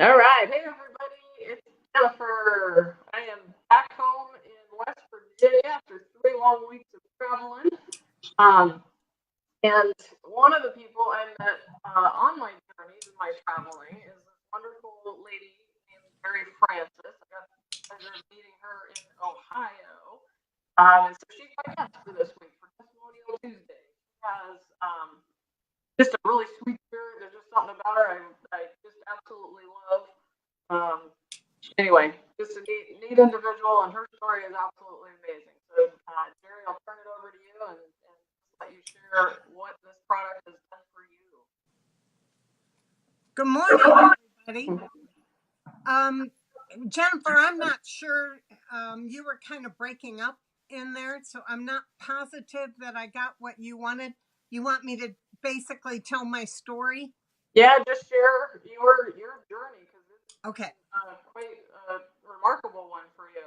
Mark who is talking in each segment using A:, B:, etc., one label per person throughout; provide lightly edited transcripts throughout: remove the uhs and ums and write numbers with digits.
A: All right. Hey, everybody. It's Jennifer. I am back home in West Virginia after 3 long weeks of traveling. Um, and one of the people I met on my journeys and my traveling is this wonderful lady named Jeri Francis. I got the pleasure of meeting her in Ohio. And so she's my guest for this week for Testimonial Tuesday. She has just a really sweet spirit. There's just something about her I just absolutely love. Um, anyway, just a neat individual, and her story is absolutely amazing. So, Jeri, I'll turn it over to you and let you share what this product has done for you.
B: Good morning, everybody. Jennifer, I'm not sure. You were kind of breaking up in there, so I'm not positive that I got what you wanted. You want me to basically tell my story?
A: Yeah, just share your journey because it's
B: Okay.
A: quite a remarkable one for you.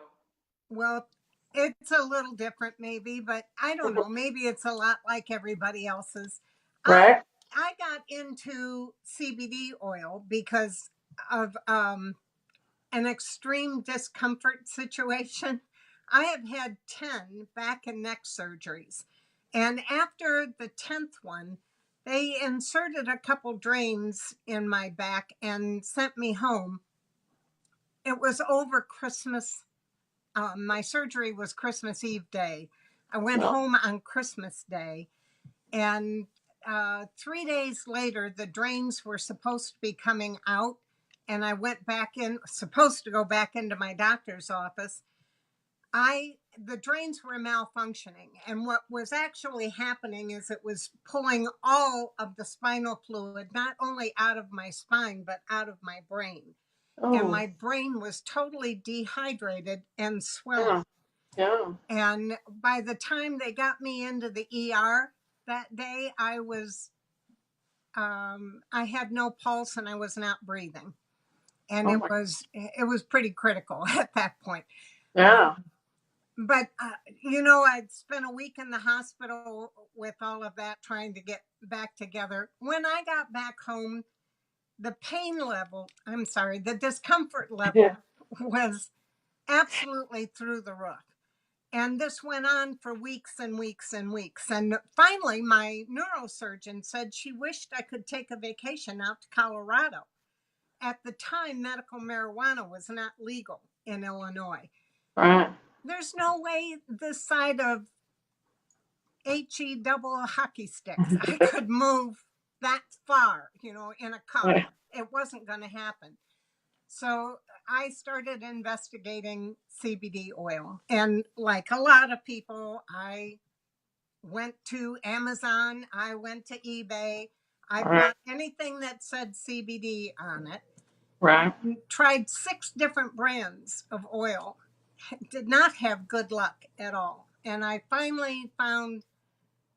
B: Well, it's a little different, maybe, but I don't know. Maybe it's a lot like everybody else's.
A: Right.
B: I got into CBD oil because of an extreme discomfort situation. I have had 10 back and neck surgeries. And after the 10th one, they inserted a couple drains in my back and sent me home. It was over Christmas. My surgery was Christmas Eve day. I went home on Christmas Day, and 3 days later, the drains were supposed to be coming out, and I went back in, supposed to go back into my doctor's office. The drains were malfunctioning, and what was actually happening is it was pulling all of the spinal fluid, not only out of my spine, but out of my brain. And my brain was totally dehydrated and swelling.
A: Yeah.
B: And by the time they got me into the ER that day, I had no pulse and I was not breathing. And it was pretty critical at that point.
A: Yeah.
B: But, I'd spent a week in the hospital with all of that trying to get back together. When I got back home, the discomfort level was absolutely through the roof. And this went on for weeks and weeks and weeks. And finally, my neurosurgeon said she wished I could take a vacation out to Colorado. At the time, medical marijuana was not legal in Illinois.
A: Right.
B: There's no way this side of HE double hockey sticks I could move that far, in a car. Right. It wasn't going to happen. So I started investigating CBD oil. And like a lot of people, I went to Amazon, I went to eBay, I bought anything that said CBD on it.
A: Right.
B: Tried 6 different brands of oil. Did not have good luck at all. And I finally found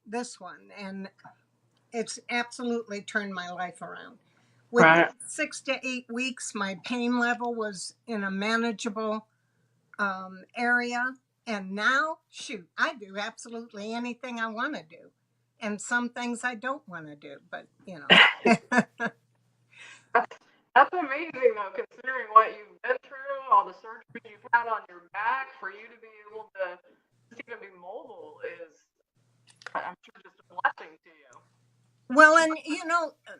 B: this one, and it's absolutely turned my life around. Within 6 to 8 weeks, my pain level was in a manageable area. And now, shoot, I do absolutely anything I want to do. And some things I don't want to do, but,
A: That's amazing, though, considering what you've been through, all the surgery you've had on your back. For you to be able to just even be mobile is, I'm sure, just a blessing to you.
B: Well, and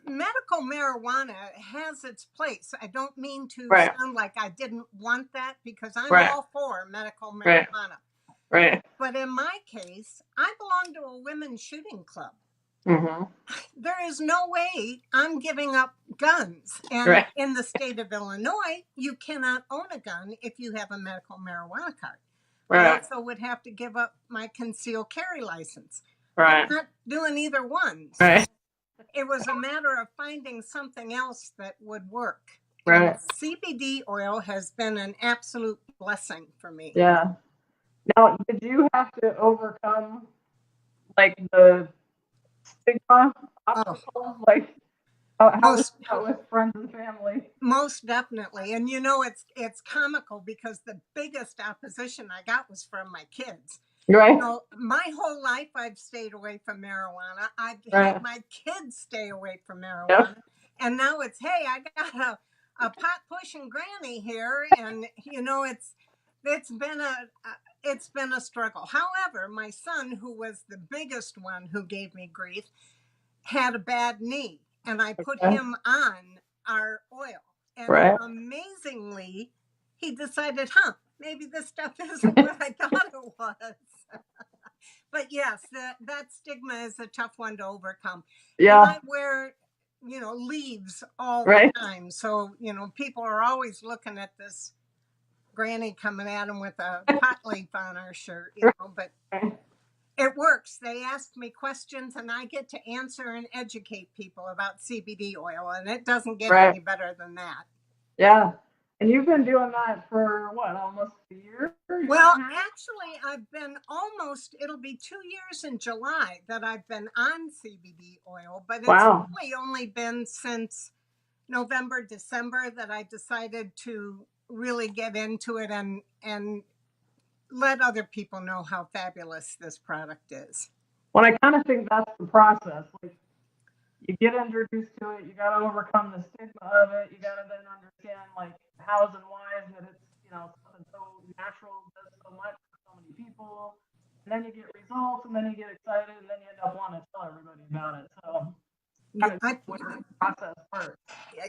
B: medical marijuana has its place. I don't mean to sound like I didn't want that, because I'm all for medical marijuana.
A: Right.
B: But in my case, I belong to a women's shooting club.
A: Mm-hmm.
B: There is no way I'm giving up guns. And in the state of Illinois, you cannot own a gun if you have a medical marijuana card. I also would have to give up my concealed carry license. I'm not doing either one. So it was a matter of finding something else that would work. And CBD oil has been an absolute blessing for me.
A: Yeah. Now, did you have to overcome like the stigma obstacles, like how was that with friends and family?
B: Most definitely. And it's comical because the biggest opposition I got was from my kids.
A: Right.
B: My whole life I've stayed away from marijuana. I've had my kids stay away from marijuana. Yep. And now it's, hey, I got a pot pushing granny here, and you know it's been a struggle. However, my son, who was the biggest one who gave me grief, had a bad knee, and I put him on our oil, and amazingly, he decided, maybe this stuff isn't what I thought it was. But yes, that stigma is a tough one to overcome.
A: Yeah.
B: And I wear, leaves all the time. So, people are always looking at this granny coming at them with a pot leaf on her shirt, but it works. They ask me questions and I get to answer and educate people about CBD oil, and it doesn't get any better than that.
A: Yeah. And you've been doing that for what, almost a year?
B: Well, actually, I've been it'll be 2 years in July that I've been on CBD oil, but it's really only been since November, December that I decided to really get into it and let other people know how fabulous this product is.
A: Well, I kind of think that's the process. Like, you get introduced to it, you got to overcome the stigma of it. You got to then understand like hows and whys that it's something so natural, does so much for so many people. And then you get results, and then you get excited, and then you end up wanting to tell everybody about it. So the process first.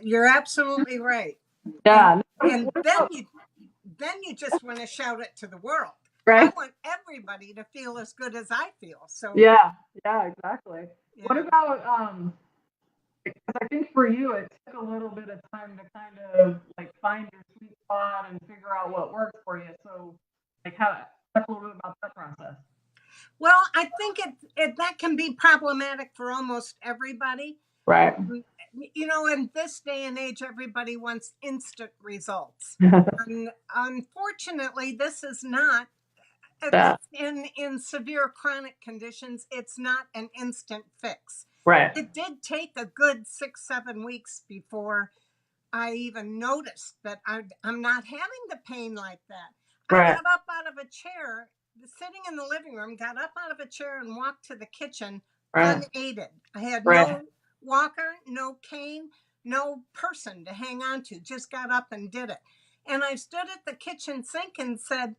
B: You're absolutely right.
A: Yeah.
B: And then you just want to shout it to the world.
A: Right.
B: I want everybody to feel as good as I feel. So
A: yeah, exactly. Yeah. What about because I think for you it took a little bit of time to kind of like find your sweet spot and figure out what works for you. So like talk a little bit about that process.
B: Well, I think that can be problematic for almost everybody.
A: Right.
B: In this day and age, everybody wants instant results. And unfortunately, this is not. In severe chronic conditions, it's not an instant fix.
A: Right.
B: It did take a good 6-7 weeks before I even noticed that I'm not having the pain like that. I got up out of a chair, sitting in the living room, got up out of a chair and walked to the kitchen unaided. I had no walker, no cane, no person to hang on to, just got up and did it. And I stood at the kitchen sink and said,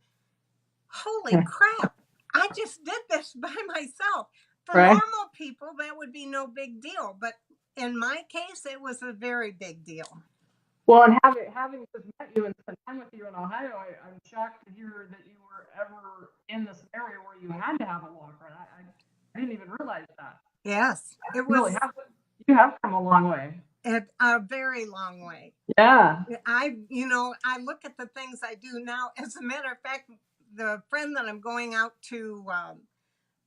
B: holy crap, I just did this by myself. For normal people, that would be no big deal. But in my case, it was a very big deal.
A: Well, and having just met you and spent time with you in Ohio, I'm shocked to hear that you were ever in this area where you had to have a walker. I didn't even realize that.
B: Yes, it was.
A: You have come a long way.
B: A very long way.
A: Yeah.
B: I look at the things I do now. As a matter of fact, the friend that I'm going out to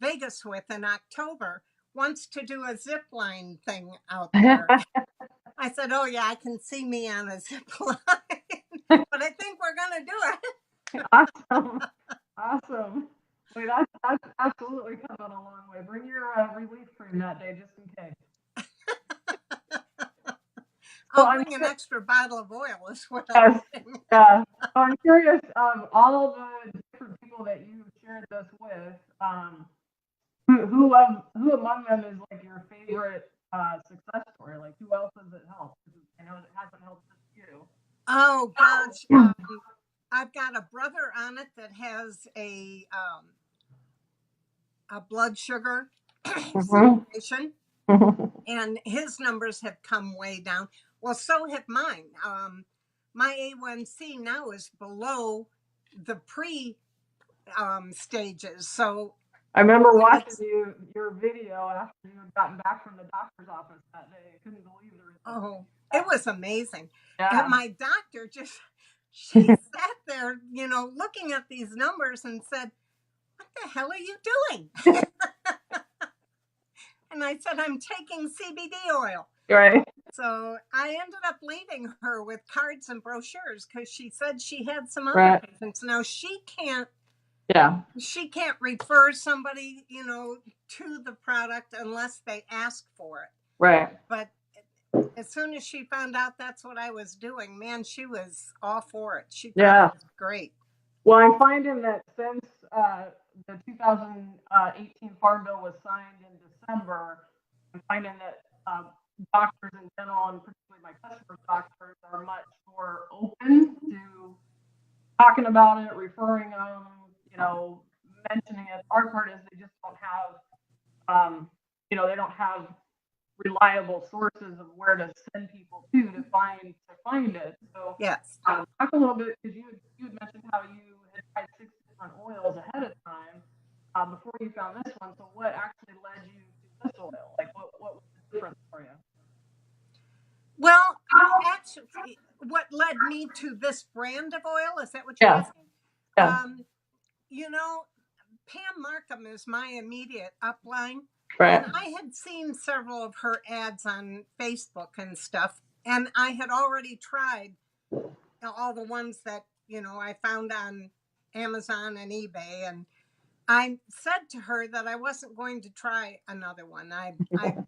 B: Vegas with in October wants to do a zip line thing out there. I said, oh yeah, I can see me on a zip line, but I think we're going to do
A: it. Awesome. Wait, that's absolutely coming a long way. Bring your relief cream that day just in case.
B: I'll bring an extra bottle of oil is what I'm saying.
A: Yeah. So I'm curious, all the different people that you shared this with, who among them is like your favorite success story? Like who else has it helped? I know it hasn't helped just you.
B: Oh gosh. I've got a brother on it that has a blood sugar situation, and his numbers have come way down. Well, so have mine. My A1C now is below the pre stages. So
A: I remember watching your video after you had gotten back from the doctor's office that day. I couldn't believe the results.
B: Oh, it was amazing. Yeah. And my doctor she sat there, looking at these numbers and said, what the hell are you doing? And I said, I'm taking CBD oil.
A: Right.
B: So I ended up leaving her with cards and brochures because she said she had some other patients. Now she can't refer somebody, to the product unless they ask for it.
A: Right.
B: But as soon as she found out that's what I was doing, man, she was all for it. She thought it was great.
A: Well, I'm finding that since the 2018 Farm Bill was signed in December, I'm finding that doctors in general, and particularly my customers' doctors, are much more open to talking about it, referring them, mentioning it. Our part is they just don't have, they don't have reliable sources of where to send people to find it. So
B: Yes.
A: talk a little bit, because you had mentioned how you had tried 6 different oils ahead of time before you found this one. So what actually led you to this oil? Like what was the difference for you?
B: Well, actually, what led me to this brand of oil, is that what you're
A: Yeah,
B: asking?
A: yeah,
B: You know, Pam Markham is my immediate upline.
A: right,
B: And I had seen several of her ads on Facebook and stuff. And I had already tried all the ones that, I found on Amazon and eBay. And I said to her that I wasn't going to try another one. I've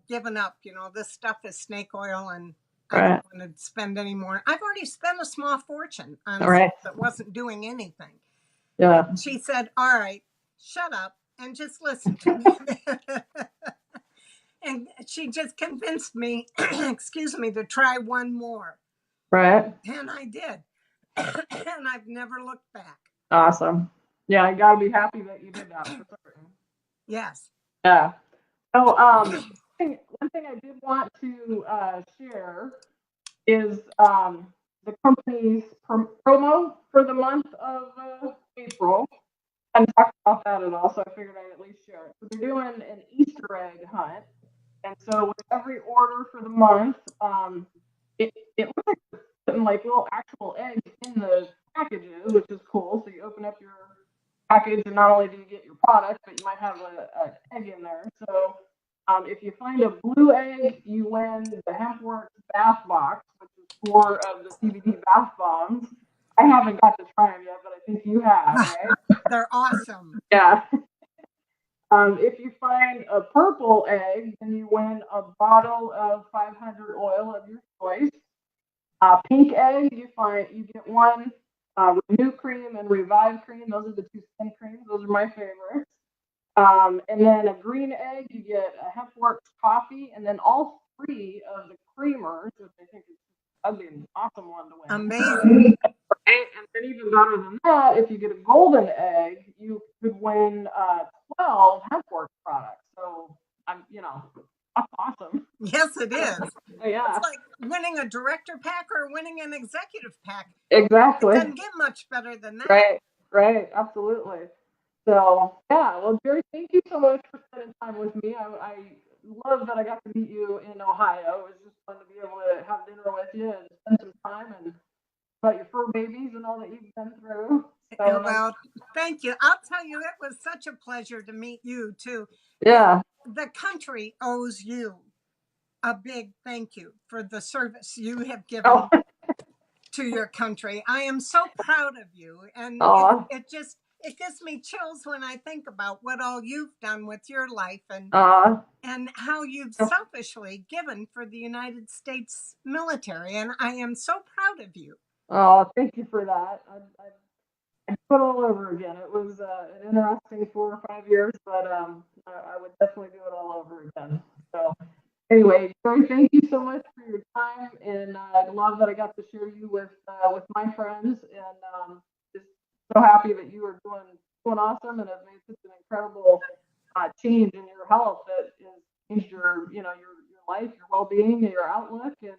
B: given up. This stuff is snake oil, and I don't
A: right,
B: want to spend any more. I've already spent a small fortune on
A: all right,
B: stuff that wasn't doing anything.
A: yeah,
B: And she said, all right, shut up and just listen to me. And she just convinced me, excuse me, to try one more.
A: right,
B: And I did. And I've never looked back.
A: awesome. Yeah, you gotta be happy that you did that for certain.
B: Yes.
A: Yeah. So, one thing I did want to share is the company's promo for the month of April. I hadn't talked about that at all, so I figured I'd at least share it. So they're doing an Easter egg hunt, and so with every order for the month, it looks like they're putting like little actual eggs in the packages, which is cool. So you open up your package, and not only do you get your product, but you might have an egg in there. So if you find a blue egg, you win the Hempworx bath box, which is 4 of the CBD bath bombs. I haven't got to try them yet, but I think you have, right?
B: They're awesome.
A: Yeah. If you find a purple egg, then you win a bottle of 500 oil of your choice. Pink egg, you get one Renew cream and Revive cream. Those are the two skin creams. Those are my favorites. And then a green egg, you get a Hempworx coffee, and then all 3 of the creamers, which I think that'd be an awesome one to win.
B: Amazing.
A: And then even better than that, if you get a golden egg, you could win 12 Hempworx products. So that's awesome.
B: Yes, it is.
A: Yeah,
B: It's like winning a director pack or winning an executive pack.
A: exactly.
B: It doesn't get much better than that.
A: Right, absolutely. So yeah, well, Jeri, thank you so much for spending time with me. I love that I got to meet you in Ohio. It was just fun to be able to have dinner with you and spend some time and about your fur babies and all that you've been through. So,
B: well, thank you. I'll tell you, it was such a pleasure to meet you too.
A: yeah.
B: The country owes you a big thank you for the service you have given to your country. I am so proud of you, and it gives me chills when I think about what all you've done with your life and how you've selfishly given for the United States military, and I am so proud of you.
A: Oh, thank you for that. I'd put it all over again. It was an interesting 4 or 5 years, but I would definitely do it all over again. So anyway, Jeri, thank you so much for your time, and I love that I got to share you with my friends, and just so happy that you are doing awesome and have made such an incredible change in your health that has changed your life, your well being, and your outlook, and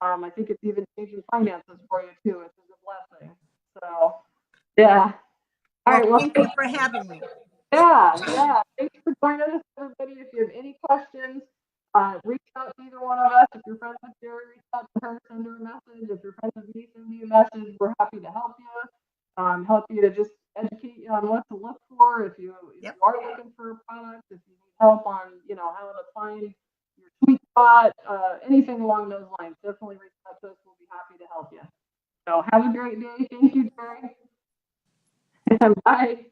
A: I think it's even changing finances for you too, which is a blessing. So yeah. All right.
B: Well,
A: Well,
B: thank you for having me.
A: yeah. Thanks for joining us, everybody. If you have any questions, reach out to either one of us. If you're friends with Jeri, reach out to her, send her a message. If you're friends with me, send me a message. We're happy to help you to just educate you on what to look for. If you are looking for a product, if you need help on how to find your sweet spot, anything along those lines, definitely reach out to us. We'll be happy to help you. So have a great day. Thank you, Jeri. Bye.